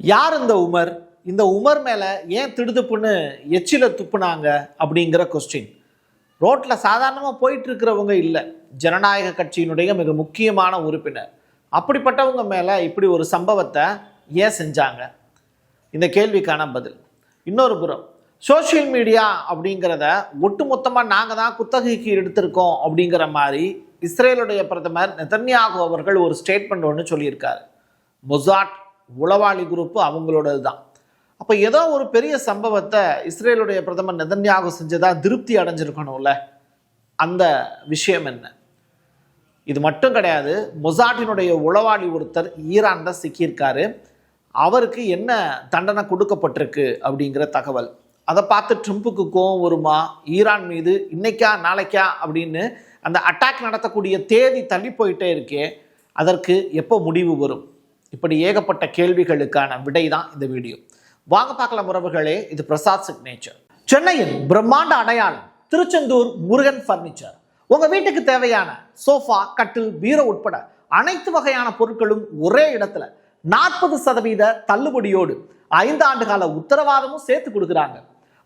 யார் இந்த உமர்? இந்த உமர் மேல ஏன் திடுதுப்புன்னு எச்சில துப்புனாங்க அப்படிங்கிற கொஸ்டின். ரோட்ல சாதாரணமா போயிட்டு இருக்கிறவங்க இல்லை, ஜனநாயக கட்சியினுடைய மிக முக்கியமான உறுப்பினர். அப்படிப்பட்டவங்க மேல இப்படி ஒரு சம்பவத்தை ஏன் செஞ்சாங்க? இந்த கேள்விக்கான பதில். இன்னொரு புறம் சோசியல் மீடியா அப்படிங்கிறத ஒட்டுமொத்தமாக நாங்கள் தான் குத்தகைக்கு எடுத்திருக்கோம் அப்படிங்கிற மாதிரி இஸ்ரேலுடைய பிரதமர் நெதன்யாகு அவர்கள் ஒரு ஸ்டேட்மெண்ட் ஒன்று சொல்லியிருக்காரு. மொசாட் உளவாளி குரூப்பு அவங்களோடது தான். அப்போ ஏதோ ஒரு பெரிய சம்பவத்தை இஸ்ரேலுடைய பிரதமர் நெதன்யாகு செஞ்சதா திருப்தி அடைஞ்சிருக்கணும்ல. அந்த விஷயம் என்ன? இது மட்டும் கிடையாது, மொசாட்டினுடைய உளவாளி ஒருத்தர் ஈரான் தான் சிக்கியிருக்காரு. அவருக்கு என்ன தண்டனை கொடுக்கப்பட்டிருக்கு அப்படிங்கிற தகவல். அதை பார்த்து ட்ரம்ப்புக்கு கோவம் வருமா? ஈரான் மீது இன்னைக்கா நாளைக்கா அப்படின்னு அந்த அட்டாக் நடத்தக்கூடிய தேதி தள்ளி போயிட்டே இருக்கே, அதற்கு எப்போ முடிவு வரும்? இப்படி ஏகப்பட்ட கேள்விகளுக்கான விடை தான் இந்த வீடியோ. வாங்க பார்க்கலாம் உறவுகளே. இது பிரசாத் சிக்னேச்சர். சென்னையின் பிரம்மாண்ட அடையாளம் திருச்செந்தூர் முருகன் பர்னிச்சர். உங்க வீட்டுக்கு தேவையான சோஃபா, கட்டில், பீரோ உட்பட அனைத்து வகையான பொருட்களும் ஒரே இடத்துல 40% தள்ளுபடியோடு 5 ஆண்டு கால உத்தரவாதமும் சேர்த்து கொடுக்குறாங்க.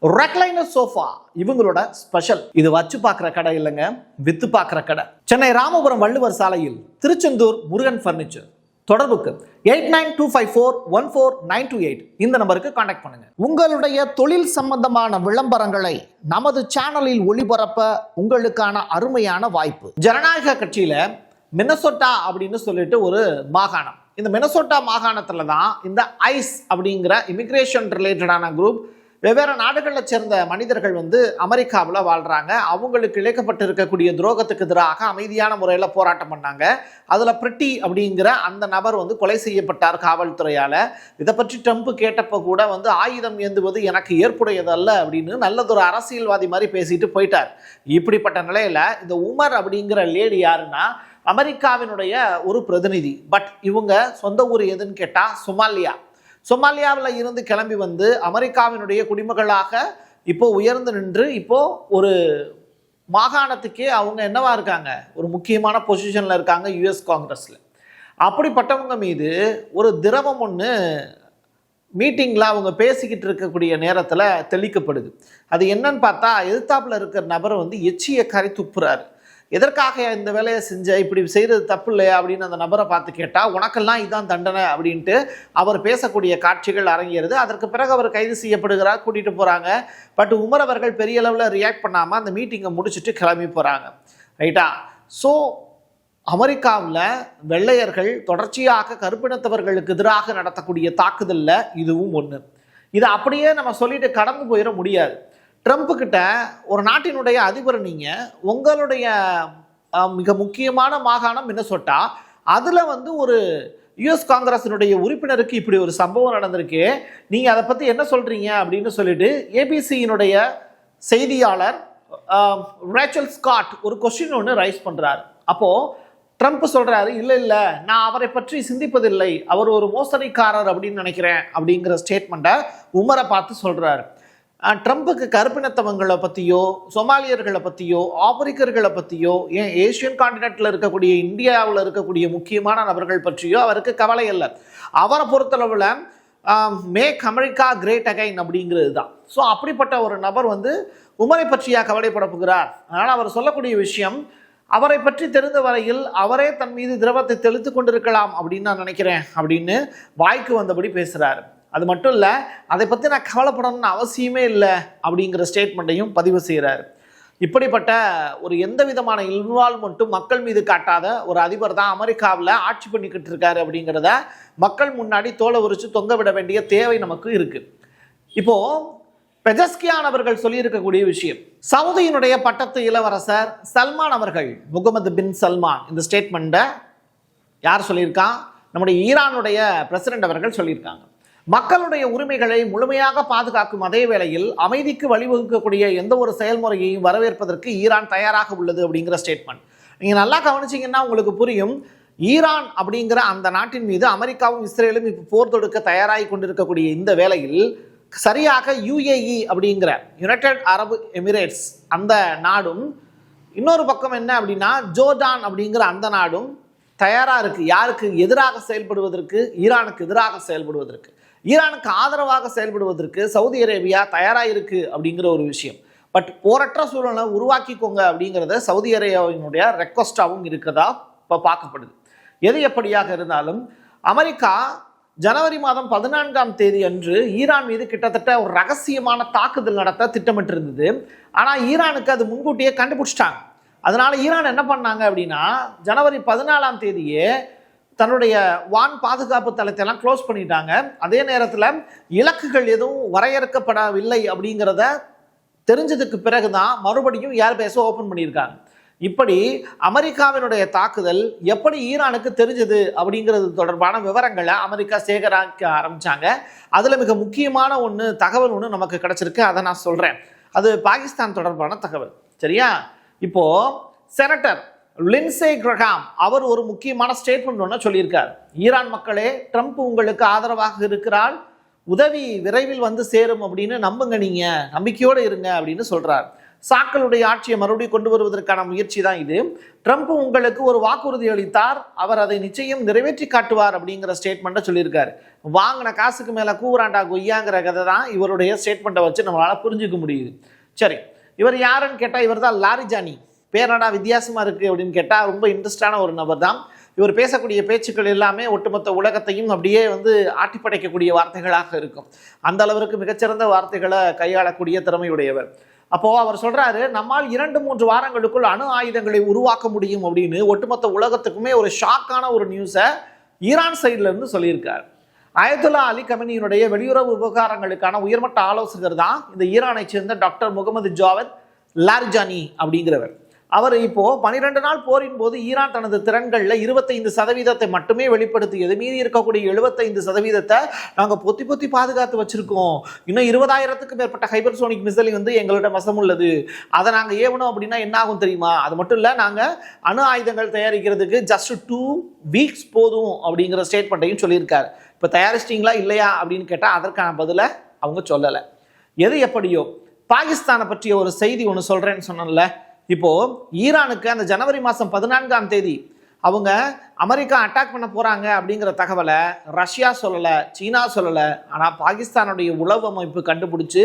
ரெக்லைனர் சோஃபா இவங்களோட ஸ்பெஷல். இது வச்சு பார்க்குற கடை இல்லைங்க, வித்து பார்க்குற கடை. சென்னை ராமபுரம் வள்ளுவர் சாலையில் திருச்செந்தூர் முருகன் பர்னிச்சர். தொடர்புக்கு 8925414928 இந்த நம்பருக்கு கான்டாக்ட் பண்ணுங்க. உங்களுடைய தொழில் சம்பந்தமான விளம்பரங்களை நமது சேனலில் ஒளிபரப்ப உங்களுக்கான அருமையான வாய்ப்பு. ஜனநாயக கட்சியில மினசோட்டா அப்படின்னு சொல்லிட்டு ஒரு மாகாணம். இந்த மினசோட்டா மாகாணத்துல தான் இந்த ஐஸ் அப்படிங்கிற இமிகிரேஷன் ரிலேட்டடான குரூப் வெவ்வேறு நாடுகளில் சேர்ந்த மனிதர்கள் அமெரிக்காவில் வாழ்கிறாங்க. அவங்களுக்கு இழைக்கப்பட்டு இருக்கக்கூடிய துரோகத்துக்கு எதிராக அமைதியான முறையில் போராட்டம் பண்ணாங்க. அதில் பிரிட்டி அப்படிங்கிற அந்த நபர் கொலை செய்யப்பட்டார் காவல்துறையால். இதை பற்றி ட்ரம்ப் கேட்டப்போ கூட ஆயுதம் ஏந்துவது எனக்கு ஏற்புடையதல்ல அப்படின்னு நல்லதொரு அரசியல்வாதி மாதிரி பேசிட்டு போயிட்டார். இப்படிப்பட்ட நிலையில் இந்த உமர் அப்படிங்கிற லேடி யாருன்னா அமெரிக்காவினுடைய ஒரு பிரதிநிதி. பட் இவங்க சொந்த ஊர் எதுன்னு கேட்டால் சொமாலியாவில் இருந்து கிளம்பி அமெரிக்காவினுடைய குடிமகளாக இப்போ உயர்ந்து நின்று இப்போ ஒரு மாகாணத்துக்கே அவங்க என்னவா இருக்காங்க, ஒரு முக்கியமான பொசிஷனில் இருக்காங்க யுஎஸ் காங்கிரஸில். அப்படிப்பட்டவங்க மீது ஒரு திரவம் ஒன்று மீட்டிங்கில் அவங்க பேசிக்கிட்டு இருக்கக்கூடிய நேரத்தில் தெளிக்கப்படுது. அது என்னன்னு பார்த்தா எதிர்த்தாப்பில் இருக்கிற நபர் எச்சியை கரை துப்புறாரு. எதற்காக இந்த வேலையை செஞ்ச, இப்படி செய்கிறது தப்பு இல்லையா அப்படின்னு அந்த நபரை பார்த்து கேட்டால் உனக்கெல்லாம் இதுதான் தண்டனை அப்படின்ட்டு அவர் பேசக்கூடிய காட்சிகள் அரங்கேறுது. அதற்கு பிறகு அவர் கைது செய்யப்படுகிறார், கூட்டிகிட்டு போகிறாங்க. பட் உமர் அவர்கள் பெரிய அளவில் ரியாக்ட் பண்ணாமல் அந்த மீட்டிங்கை முடிச்சுட்டு கிளம்பி போகிறாங்க. ரைட்டா? ஸோ அமெரிக்காவில் வெள்ளையர்கள் தொடர்ச்சியாக கருப்பினத்தவர்களுக்கு எதிராக நடத்தக்கூடிய தாக்குதலில் இதுவும் ஒன்று. இதை அப்படியே நம்ம சொல்லிட்டு கடந்து போயிட முடியாது. ட்ரம்ப் கிட்ட ஒரு நாட்டினுடைய அதிபர் நீங்கள், உங்களுடைய மிக முக்கியமான மாகாணம் மினசோட்டா, அதில் ஒரு யுஎஸ் காங்கிரஸினுடைய உறுப்பினருக்கு இப்படி ஒரு சம்பவம் நடந்திருக்கு, நீங்கள் அதை பற்றி என்ன சொல்கிறீங்க அப்படின்னு சொல்லிட்டு ஏபிசியினுடைய செய்தியாளர் ரேச்சல் ஸ்காட் ஒரு கொஸ்டின் ஒன்று ரைஸ் பண்ணுறாரு. அப்போது ட்ரம்ப் சொல்கிறாரு, இல்லை நான் அவரை பற்றி சிந்திப்பதில்லை, அவர் ஒரு மோசடிக்காரர் அப்படின்னு நினைக்கிறேன் அப்படிங்கிற ஸ்டேட்மெண்ட்டை உமரை பார்த்து சொல்கிறாரு. ட்ரம்ப்புக்கு கருப்பினத்தவங்களை பற்றியோ, சொமாலியர்களை பற்றியோ, ஆப்பிரிக்கர்களை பற்றியோ, ஏன் ஏஷியன் காண்டினென்ட்டில் இருக்கக்கூடிய இந்தியாவில் இருக்கக்கூடிய முக்கியமான நபர்கள் பற்றியோ அவருக்கு கவலை இல்லை. அவரை பொறுத்தளவில் மேக் அமெரிக்கா கிரேட் அகைன் அப்படிங்கிறது தான். ஸோ அப்படிப்பட்ட ஒரு நபர் உமரை பற்றியா கவலைப்பட போகிறார்? அதனால் அவர் சொல்லக்கூடிய விஷயம், அவரை பற்றி தெரிந்த வரையில் அவரே தன் மீது திரவத்தை தெளித்து கொண்டிருக்கலாம் அப்படின்னு நான் நினைக்கிறேன் அப்படின்னு வாய்க்கு வந்தபடி பேசுகிறாரு. அது மட்டும் இல்லை, அதை பற்றி நான் கவலைப்படணும்னு அவசியமே இல்லை அப்படிங்கிற ஸ்டேட்மெண்ட்டையும் பதிவு செய்கிறார். இப்படிப்பட்ட ஒரு எந்த விதமான இன்வால்வ்மெண்ட்டும் மக்கள் மீது காட்டாத ஒரு அதிபர் தான் அமெரிக்காவில் ஆட்சி பண்ணிக்கிட்டு இருக்காரு அப்படிங்கிறத மக்கள் முன்னாடி தோலை உரிச்சு தொங்க விட வேண்டிய தேவை நமக்கு இருக்குது. இப்போது பெஜஸ்கியான் அவர்கள் சொல்லியிருக்கக்கூடிய விஷயம், சவுதியினுடைய பட்டத்து இளவரசர் சல்மான் அவர்கள், முகமது பின் சல்மான், இந்த ஸ்டேட்மெண்ட்டை யார் சொல்லியிருக்கான்? நம்முடைய ஈரானுடைய பிரசிடென்ட் அவர்கள் சொல்லியிருக்காங்க. மக்களுடைய உரிமைகளை முழுமையாக பாதுகாக்கும் அதே வேளையில் அமைதிக்கு வழிவகுக்கக்கூடிய எந்த ஒரு செயல்முறையையும் வரவேற்பதற்கு ஈரான் தயாராக உள்ளது அப்படிங்கிற ஸ்டேட்மெண்ட். நீங்கள் நல்லா கவனிச்சிங்கன்னா உங்களுக்கு புரியும். ஈரான் அப்படிங்கிற அந்த நாட்டின் மீது அமெரிக்காவும் இஸ்ரேலும் இப்போ போர் தொடுக்க தயாராகி கொண்டிருக்கக்கூடிய இந்த வேளையில் சரியாக யுஏஇ அப்படிங்கிற யுனைடெட் அரபு எமிரேட்ஸ் அந்த நாடும், இன்னொரு பக்கம் என்ன அப்படின்னா ஜோர்டான் அப்படிங்கிற அந்த நாடும் தயாராக இருக்குது. யாருக்கு எதிராக செயல்படுவதற்கு? ஈரானுக்கு எதிராக செயல்படுவதற்கு. ஈரானுக்கு ஆதரவாக செயல்படுவதற்கு சவுதி அரேபியா தயாராக இருக்கு அப்படிங்கிற ஒரு விஷயம். பட் போரற்ற சூழலை உருவாக்கிக்கோங்க அப்படிங்கிறத சவுதி அரேபியாவினுடைய ரெக்வஸ்டாகவும் இருக்கிறதா இப்போ பார்க்கப்படுது. எது எப்படியாக இருந்தாலும் அமெரிக்கா ஜனவரி மாதம் 14ஆம் தேதி அன்று ஈரான் மீது கிட்டத்தட்ட ஒரு ரகசியமான தாக்குதல் நடத்த திட்டமிட்டிருந்தது. ஆனால் ஈரானுக்கு அது முன்கூட்டியே கண்டுபிடிச்சிட்டாங்க. அதனால ஈரான் என்ன பண்ணாங்க அப்படின்னா ஜனவரி 14ஆம் தேதியே தன்னுடைய வான் பாதுகாப்பு தளத்தை எல்லாம் க்ளோஸ் பண்ணிட்டாங்க. அதே நேரத்தில் இலக்குகள் எதுவும் வரையறுக்கப்படவில்லை அப்படிங்கிறத தெரிஞ்சதுக்கு பிறகுதான் மறுபடியும் ஏர்பேஸை ஓப்பன் பண்ணியிருக்காங்க. இப்படி அமெரிக்காவினுடைய தாக்குதல் எப்படி ஈரானுக்கு தெரிஞ்சது அப்படிங்கிறது தொடர்பான விவரங்களை அமெரிக்கா சேகரிக்க ஆரம்பிச்சாங்க. அதுல மிக முக்கியமான தகவல் ஒன்று நமக்கு கிடைச்சிருக்கு. அதை நான் சொல்றேன். அது பாகிஸ்தான் தொடர்பான தகவல். சரியா? இப்போ செனட்டர் லின்சே கிரஹாம் அவர் ஒரு முக்கியமான ஸ்டேட்மெண்ட் ஒன்று சொல்லியிருக்கார். ஈரான் மக்களே, ட்ரம்ப் உங்களுக்கு ஆதரவாக இருக்கிறார், உதவி விரைவில் வந்து சேரும் அப்படின்னு நம்புங்க, நீங்க நம்பிக்கையோடு இருங்க அப்படின்னு சொல்றார். சாக்களுடைய ஆட்சியை மறுபடியும் கொண்டு வருவதற்கான முயற்சி தான் இது. ட்ரம்ப் உங்களுக்கு ஒரு வாக்குறுதி அளித்தார், அவர் அதை நிச்சயம் நிறைவேற்றி காட்டுவார் அப்படிங்கிற ஸ்டேட்மெண்ட்டை சொல்லியிருக்காரு. வாங்கின காசுக்கு மேல கூறாண்டா கொய்யாங்கிற கதை தான் இவருடைய ஸ்டேட்மெண்ட்டை வச்சு நம்மளால புரிஞ்சுக்க முடியுது. சரி, இவர் யாருன்னு கேட்டா இவர் தான் லாரிஜானி. பேரடா வித்தியாசமா இருக்கு அப்படின்னு கேட்டா ரொம்ப இன்ட்ரெஸ்டான ஒரு நபர் தான். இவர் பேசக்கூடிய பேச்சுக்கள் எல்லாமே ஒட்டுமொத்த உலகத்தையும் அப்படியே ஆட்டி படைக்கக்கூடிய வார்த்தைகளாக இருக்கும். அந்த அளவிற்கு மிகச்சிறந்த வார்த்தைகளை கையாளக்கூடிய திறமையுடையவர். அப்போ அவர் சொல்றாரு, நம்மால் 2-3 வாரங்களுக்குள் அணு ஆயுதங்களை உருவாக்க முடியும் அப்படின்னு ஒட்டுமொத்த உலகத்துக்குமே ஒரு ஷாக்கான ஒரு நியூஸை ஈரான் சைட்ல இருந்து சொல்லியிருக்கார். அயத்துல்லா அலி கமெனியினுடைய வெளியுறவு விவகாரங்களுக்கான உயர்மட்ட ஆலோசகர் தான் இந்த ஈரானை சேர்ந்த டாக்டர் முகமது ஜாவத் லாரிஜானி அப்படிங்கிறவர். அவர் இப்போ 12 நாள் போரின் போது ஈரான் தனது திறன்களில் 25% மட்டுமே வெளிப்படுத்தியது. மீதி இருக்கக்கூடிய 75% நாங்கள் பொத்தி பாதுகாத்து வச்சிருக்கோம். இன்னும் 20,000க்கும் மேற்பட்ட ஹைபர்சோனிக் மிசைல் எங்களோட வசம் உள்ளது. அதை நாங்கள் ஏவணும் அப்படின்னா என்ன ஆகும் தெரியுமா? அது மட்டும் இல்லை, நாங்கள் அணு ஆயுதங்கள் தயாரிக்கிறதுக்கு ஜஸ்ட் 2 வீக்ஸ் போதும் அப்படிங்கிற ஸ்டேட்மெண்ட்டையும் சொல்லியிருக்காரு. இப்போ தயாரிச்சிட்டிங்களா இல்லையா அப்படின்னு கேட்டால் அதற்கான பதிலை அவங்க சொல்லலை. எது எப்படியோ பாகிஸ்தானை பற்றிய ஒரு செய்தி ஒன்று சொல்கிறேன்னு சொன்னேன்ல. இப்போ ஈரானுக்கு அந்த ஜனவரி மாதம் 14ஆம் தேதி அவங்க அமெரிக்கா அட்டாக் பண்ண போறாங்க அப்படிங்கிற தகவலை ரஷ்யா சொல்லலை, சீனா சொல்லலை. ஆனால் பாகிஸ்தானுடைய உளவு அமைப்பு கண்டுபிடிச்சு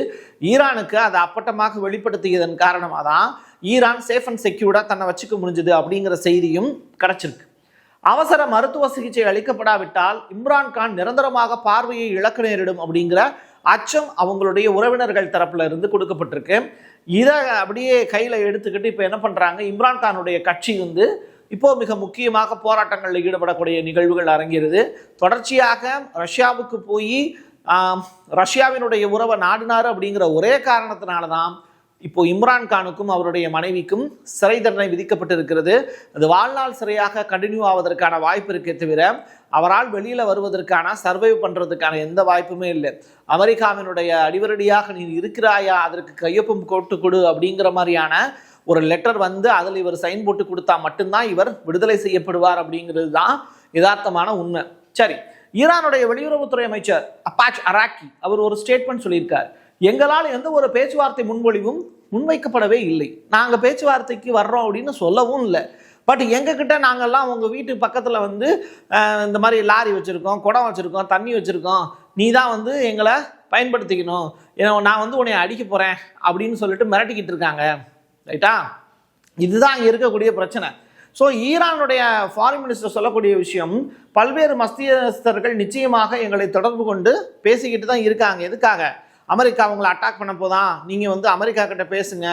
ஈரானுக்கு அதை அப்பட்டமாக வெளிப்படுத்தியதன் காரணமாக தான் ஈரான் சேஃப் அண்ட் செக்யூர்டா தன்னை வச்சுக்க முடிஞ்சது அப்படிங்கிற செய்தியும் கிடைச்சிருக்கு. அவசர மருத்துவ சிகிச்சை அளிக்கப்படாவிட்டால் இம்ரான்கான் நிரந்தரமாக பார்வையை இழக்க நேரிடும் அப்படிங்கிற அச்சம் அவங்களுடைய உறவினர்கள் தரப்புல இருந்து கொடுக்கப்பட்டிருக்கு. இதை அப்படியே கையில் எடுத்துக்கிட்டு இப்போ என்ன பண்ணுறாங்க, இம்ரான்கானுடைய கட்சி இப்போ மிக முக்கியமாக போராட்டங்களில் ஈடுபடக்கூடிய நிகழ்வுகள் அரங்கிறது. தொடர்ச்சியாக ரஷ்யாவுக்கு போய் ரஷ்யாவினுடைய உறவை நாடினார் அப்படிங்கிற ஒரே காரணத்தினால தான் இப்போ இம்ரான்கானுக்கும் அவருடைய மனைவிக்கும் சிறை தண்டனை விதிக்கப்பட்டிருக்கிறது. அது வாழ்நாள் சிறையாக கண்டினியூ ஆவதற்கான வாய்ப்பு இருக்கே தவிர அவரால் வெளியில் வருவதற்கான சர்வைவ் பண்ணுறதுக்கான எந்த வாய்ப்புமே இல்லை. அமெரிக்காவினுடைய அடிவரடியாக நீ இருக்கிறாயா, அதற்கு கையொப்பம் போட்டு கொடு அப்படிங்கிற மாதிரியான ஒரு லெட்டர் அதில் இவர் சைன் போட்டு கொடுத்தா மட்டும்தான் இவர் விடுதலை செய்யப்படுவார் அப்படிங்கிறது தான் யதார்த்தமான உண்மை. சரி, ஈரானுடைய வெளியுறவுத்துறை அமைச்சர் அப்பாச் அராக்கி அவர் ஒரு ஸ்டேட்மெண்ட் சொல்லியிருக்கார். எங்களால் எந்த ஒரு பேச்சுவார்த்தை முன்மொழிவும் முன்வைக்கப்படவே இல்லை. நாங்கள் பேச்சுவார்த்தைக்கு வர்றோம் அப்படின்னு சொல்லவும் இல்லை. பட் எங்ககிட்ட நாங்கள்லாம் உங்கள் வீட்டு பக்கத்தில் இந்த மாதிரி லாரி வச்சுருக்கோம், குடம் வச்சுருக்கோம், தண்ணி வச்சுருக்கோம், நீ தான் எங்களை பயன்படுத்திக்கணும், நான் உன்னை அடிக்க போகிறேன் அப்படின்னு சொல்லிட்டு மிரட்டிக்கிட்டு இருக்காங்க. ரைட்டா? இதுதான் அங்கே இருக்கக்கூடிய பிரச்சனை. ஸோ ஈரானுடைய ஃபாரின் மினிஸ்டர் சொல்லக்கூடிய விஷயம், பல்வேறு மத்தியஸ்தர்கள் நிச்சயமாக எங்களை தொடர்பு கொண்டு பேசிக்கிட்டு தான் இருக்காங்க. எதுக்காக? அமெரிக்கா அவங்களை அட்டாக் பண்ண போதான், நீங்கள் அமெரிக்கா கிட்ட பேசுங்க,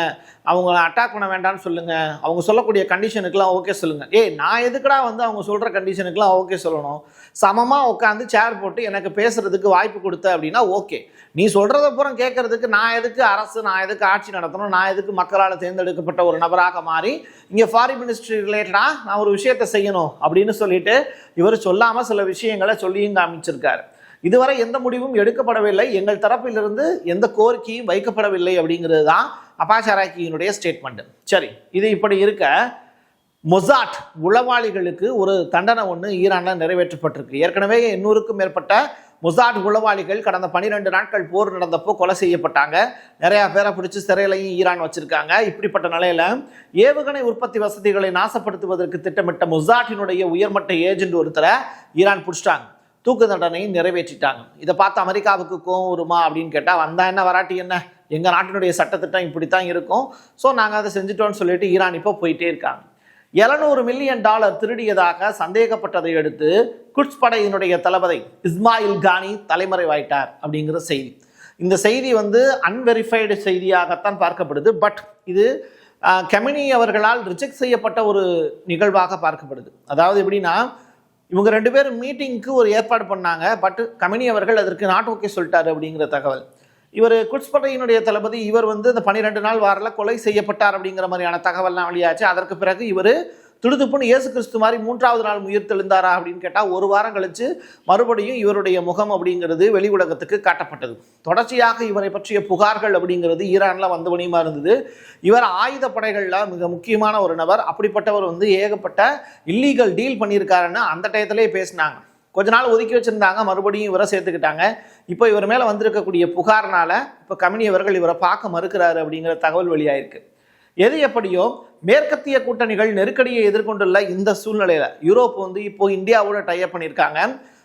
அவங்கள அட்டாக் பண்ண வேண்டாம்னு சொல்லுங்கள், அவங்க சொல்லக்கூடிய கண்டிஷனுக்கெலாம் ஓகே சொல்லுங்கள். நான் எதுக்கடா அவங்க சொல்கிற கண்டிஷனுக்கெலாம் ஓகே சொல்லணும்? சமமாக உட்காந்து சேர் போட்டு எனக்கு பேசுகிறதுக்கு வாய்ப்பு கொடுத்த அப்படின்னா ஓகே. நீ சொல்கிறத பூரா கேட்கறதுக்கு நான் எதுக்கு அரசு, நான் எதுக்கு ஆட்சி நடத்தணும், நான் எதுக்கு மக்களால் தேர்ந்தெடுக்கப்பட்ட ஒரு நபராக மாறி இங்கே ஃபாரின் மினிஸ்ட்ரி ரிலேட்டடாக நான் ஒரு விஷயத்தை செய்யணும் அப்படின்னு சொல்லிட்டு இவர் சொல்லாமல் சில விஷயங்களை சொல்லியும் காமிச்சிருக்காரு. இதுவரை எந்த முடிவும் எடுக்கப்படவில்லை, எங்கள் தரப்பிலிருந்து எந்த கோரிக்கையும் வைக்கப்படவில்லை அப்படிங்கிறது தான் அப்பாச் அராக்கியினுடைய ஸ்டேட்மெண்ட். சரி, இது இப்படி இருக்க மொசாட் உளவாளிகளுக்கு ஒரு தண்டனை ஈரானில் நிறைவேற்றப்பட்டிருக்கு. ஏற்கனவே 800க்கும் மேற்பட்ட மொசாட் உளவாளிகள் கடந்த 12 நாட்கள் போர் நடந்தப்போ கொலை செய்யப்பட்டாங்க. நிறையா பேரை பிடிச்சி சிறையிலையும் ஈரான் வச்சிருக்காங்க. இப்படிப்பட்ட நிலையில ஏவுகணை உற்பத்தி வசதிகளை நாசப்படுத்துவதற்கு திட்டமிட்ட மொசாட்டினுடைய உயர்மட்ட ஏஜென்ட் ஒருத்தரை ஈரான் பிடிச்சிட்டாங்க. தூக்கு தண்டனையை நிறைவேற்றிட்டாங்க. இதை பார்த்து அமெரிக்காவுக்கு கோவம் வருமா அப்படின்னு கேட்டால், வந்தா என்ன வராட்டி என்ன, எங்கள் நாட்டினுடைய சட்டத்திட்டம் இப்படித்தான் இருக்கும், ஸோ நாங்கள் அதை செஞ்சுட்டோம்னு சொல்லிட்டு ஈரான் இப்போ போயிட்டே இருக்காங்க. $700 மில்லியன் சந்தேகப்பட்டதை அடுத்து குட்ஸ் படையினுடைய தளபதி இஸ்மாயில் கானி தலைமறைவாயிட்டார் அப்படிங்கிற செய்தி. இந்த செய்தி அன்வெரிஃபைடு செய்தியாகத்தான் பார்க்கப்படுது. பட் இது கெமினி அவர்களால் ரிஜெக்ட் செய்யப்பட்ட ஒரு நிகழ்வாக பார்க்கப்படுது. அதாவது எப்படின்னா, இவங்க 2 பேரும் மீட்டிங்க்கு ஒரு ஏற்பாடு பண்ணாங்க. பட் கெமினி அவர்கள் அதற்கு நாட் ஓகே சொல்லிட்டாரு அப்படிங்கிற தகவல். இவர் குட்ஸ் படையினுடைய தளபதி, இவர் இந்த 12 நாள் வாரில் கொலை செய்யப்பட்டார் அப்படிங்கிற மாதிரியான தகவல்லாம் வெளியாச்சு. அதற்கு பிறகு இவர் துடுதுப்புன்னு இயேசு கிறிஸ்து மாதிரி 3வது நாள் உயிர் தெழுந்தாரா அப்படின்னு கேட்டால், ஒரு வாரம் கழிச்சு மறுபடியும் இவருடைய முகம் அப்படிங்கிறது வெளி உலகத்துக்கு காட்டப்பட்டது. தொடர்ச்சியாக இவரை பற்றிய புகார்கள் அப்படிங்கிறது ஈரானில் வந்தவனியமா இருந்தது. இவர் ஆயுத படைகளில் மிக முக்கியமான ஒரு நபர். அப்படிப்பட்டவர் ஏகப்பட்ட இல்லீகல் டீல் பண்ணியிருக்காருன்னு அந்த டயத்திலே பேசினாங்க. கொஞ்ச நாள் ஒதுக்கி வச்சிருந்தாங்க, மறுபடியும் இவரை சேர்த்துக்கிட்டாங்க. இப்போ இவர் மேலே வந்திருக்கக்கூடிய புகார்னால இப்போ கெமினி அவர்கள் இவரை பார்க்க மறுக்கிறாரு அப்படிங்கிற தகவல் வெளியாயிருக்கு. எது எப்படியோ மேற்கத்திய கூட்டணிகள் நெருக்கடியை எதிர்கொண்டுள்ள இந்த சூழ்நிலையில் யூரோப் இப்போ இந்தியாவோட டைப் பண்ணியிருக்காங்க.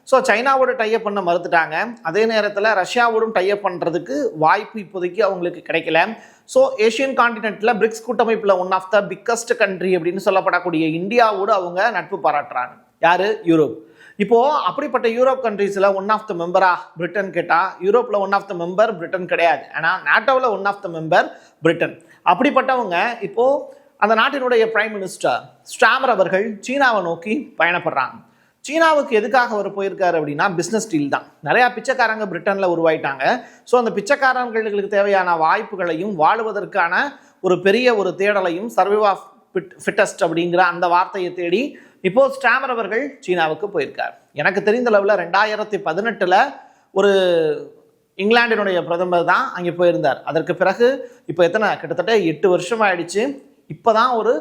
ஸோ சைனாவோட டைப் பண்ண மறுத்துட்டாங்க. அதே நேரத்தில் ரஷ்யாவோடும் டைப் பண்ணுறதுக்கு வாய்ப்பு இப்போதைக்கு அவங்களுக்கு கிடைக்கல. ஸோ ஏஷியன் கான்டினென்ட்டில் பிரிக்ஸ் கூட்டமைப்பில் one of the biggest country அப்படின்னு சொல்லப்படக்கூடிய இந்தியாவோடு அவங்க நட்பு பாராட்டுறாங்க. யார்? யூரோப். இப்போது அப்படிப்பட்ட யூரோப் கண்ட்ரீஸில் ஒன் ஆஃப் த மெம்பரா பிரிட்டன் கேட்டால், யூரோப்பில் one of the member Britain கிடையாது. ஆனால் நாட்டோவில் one of the member Britain. அப்படிப்பட்டவங்க இப்போது அந்த நாட்டினுடைய பிரைம் மினிஸ்டர் ஸ்டாமர் அவர்கள் சீனாவை நோக்கி பயணப்படுறாங்க. சீனாவுக்கு எதுக்காக அவர் போயிருக்காரு அப்படின்னா, பிஸ்னஸ் டீல் தான். நிறையா பிச்சைக்காரங்க பிரிட்டனில் உருவாயிட்டாங்க. ஸோ அந்த பிச்சைக்காரங்களுக்கு தேவையான வாய்ப்புகளையும் வாழுவதற்கான ஒரு பெரிய ஒரு தேடலையும் சர்வைவ் ஆஃப் ஃபிட்டஸ்ட் அப்படிங்கிற அந்த வார்த்தையை தேடி இப்போ ஸ்டாமர் அவர்கள் சீனாவுக்கு போயிருக்கார். எனக்கு தெரிந்த அளவில் 2018 ஒரு இங்கிலாண்டினுடைய பிரதமர் தான் அங்கே போயிருந்தார். அதற்கு பிறகு இப்போ கிட்டத்தட்ட 8 வருஷம் ஆயிடுச்சு. இப்போ தான் ஒரு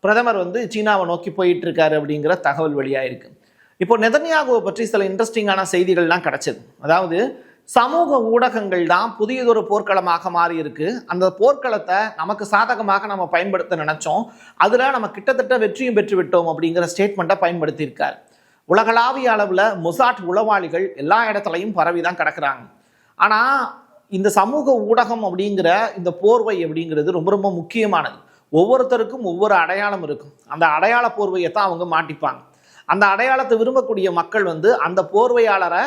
பிரதமர் சீனாவை நோக்கி போயிட்டு இருக்காரு அப்படிங்கிற தகவல் வெளியாயிருக்கு. இப்போ நெதன்யாகுவை பற்றி சில இன்ட்ரெஸ்டிங்கான செய்திகள்லாம் கிடைச்சது. அதாவது சமூக ஊடகங்கள் தான் புதியதொரு போர்க்களமாக மாறி இருக்கு. அந்த போர்க்களத்தை நமக்கு சாதகமாக நம்ம பயன்படுத்த நினைச்சோம், அதில் நம்ம கிட்டத்தட்ட வெற்றியும் பெற்று விட்டோம் அப்படிங்கிற ஸ்டேட்மெண்ட்டை பயன்படுத்தியிருக்கார். உலகளாவிய அளவில் மொசாட் உளவாளிகள் எல்லா இடத்துலையும் பரவி தான் கிடக்குறாங்க. ஆனால் இந்த சமூக ஊடகம் அப்படிங்கிற இந்த போர்வை அப்படிங்கிறது ரொம்ப ரொம்ப முக்கியமானது. ஒவ்வொருத்தருக்கும் ஒவ்வொரு அடையாளம் இருக்கும். அந்த அடையாள போர்வையை தான் அவங்க மாட்டிப்பாங்க. அந்த அடையாளத்தை விரும்பக்கூடிய மக்கள் அந்த போர்வையாளரை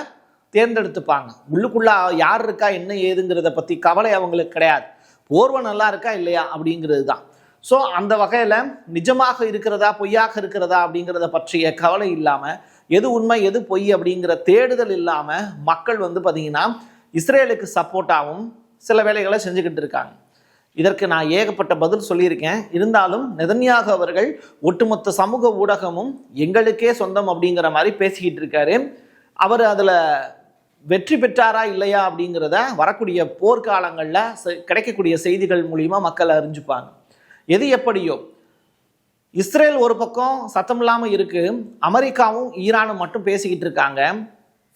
தேர்ந்தெடுத்துப்பாங்க. உள்ளுக்குள்ள யார் இருக்கா என்ன ஏதுங்கிறத பற்றி கவலை அவங்களுக்கு கிடையாது. போர்வை நல்லா இருக்கா இல்லையா அப்படிங்கிறது தான். ஸோ அந்த வகையில் நிஜமாக இருக்கிறதா பொய்யாக இருக்கிறதா அப்படிங்கிறத பற்றிய கவலை இல்லாமல், எது உண்மை எது பொய் அப்படிங்கிற தேடுதல் இல்லாமல் மக்கள் பார்த்தீங்கன்னா இஸ்ரேலுக்கு சப்போர்ட்டாகவும் சில வேலைகளை செஞ்சுக்கிட்டு இருக்காங்க. இதற்கு நான் ஏகப்பட்ட பதில் சொல்லியிருக்கேன். இருந்தாலும் நெதன்யாகு அவர்கள் ஒட்டுமொத்த சமூக ஊடகமும் எங்களுக்கே சொந்தம் அப்படிங்கிற மாதிரி பேசிக்கிட்டு இருக்காரு. அவர் அதில் வெற்றி பெற்றாரா இல்லையா அப்படிங்கிறத வரக்கூடிய போர்க்காலங்களில் கிடைக்கக்கூடிய செய்திகள் மூலிமா மக்கள் அறிஞ்சுப்பாங்க. எது எப்படியோ இஸ்ரேல் ஒரு பக்கம் சத்தம் இல்லாமல் இருக்குது, அமெரிக்காவும் ஈரானும் மட்டும் பேசிக்கிட்டு இருக்காங்க.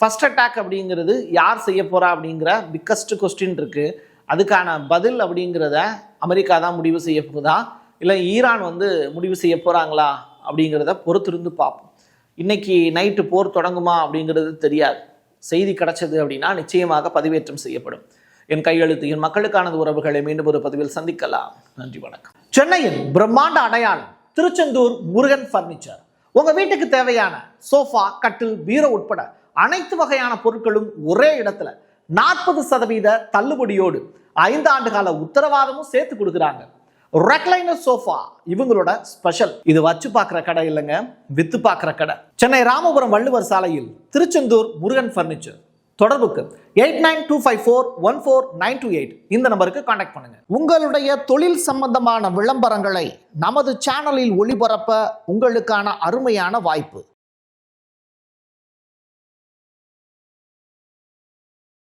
ஃபர்ஸ்ட் அட்டாக் அப்படிங்கிறது யார் செய்ய போகிறா அப்படிங்கிற பிக்கஸ்ட் கொஸ்டின் இருக்குது. அதுக்கான பதில் அப்படிங்கிறத அமெரிக்கா தான் முடிவு செய்ய போகுதா இல்லை ஈரான் முடிவு செய்ய போகிறாங்களா அப்படிங்கிறத பொறுத்திருந்து பார்ப்போம். இன்னைக்கு நைட்டு போர் தொடங்குமா அப்படிங்கிறது தெரியாது. செய்தி கிடைச்சது அப்படின்னா நிச்சயமாக பதிவேற்றம் செய்யப்படும். என் கையெழுத்து என் மக்களுக்கானது உறவுகளை மீண்டும் ஒரு பதிவில் சந்திக்கலாம். நன்றி, வணக்கம். சென்னையில் பிரம்மாண்ட அடையாளம் திருச்செந்தூர் முருகன் பர்னிச்சர். உங்க வீட்டுக்கு தேவையான சோஃபா, கட்டில், பீரோ உட்பட அனைத்து வகையான பொருட்களும் ஒரே இடத்துல 40% தள்ளுபடியோடு 5 ஆண்டு கால உத்தரவாதமும் சேர்த்து கொடுக்குறாங்க. ரெக்லைனர் சோஃபா இவங்களோட ஸ்பெஷல். இது வச்சு பார்க்குற கடை இல்லைங்க, வித்து பார்க்குற கடை. சென்னை ராமபுரம் வள்ளுவர் சாலையில் திருச்செந்தூர் முருகன் பர்னிச்சர். தொடர்புக்கு 8925414928 இந்த நம்பருக்கு கான்டாக்ட் பண்ணுங்க. உங்களுடைய தொழில் சம்பந்தமான விளம்பரங்களை நமது சேனலில் ஒளிபரப்ப உங்களுக்கான அருமையான வாய்ப்பு.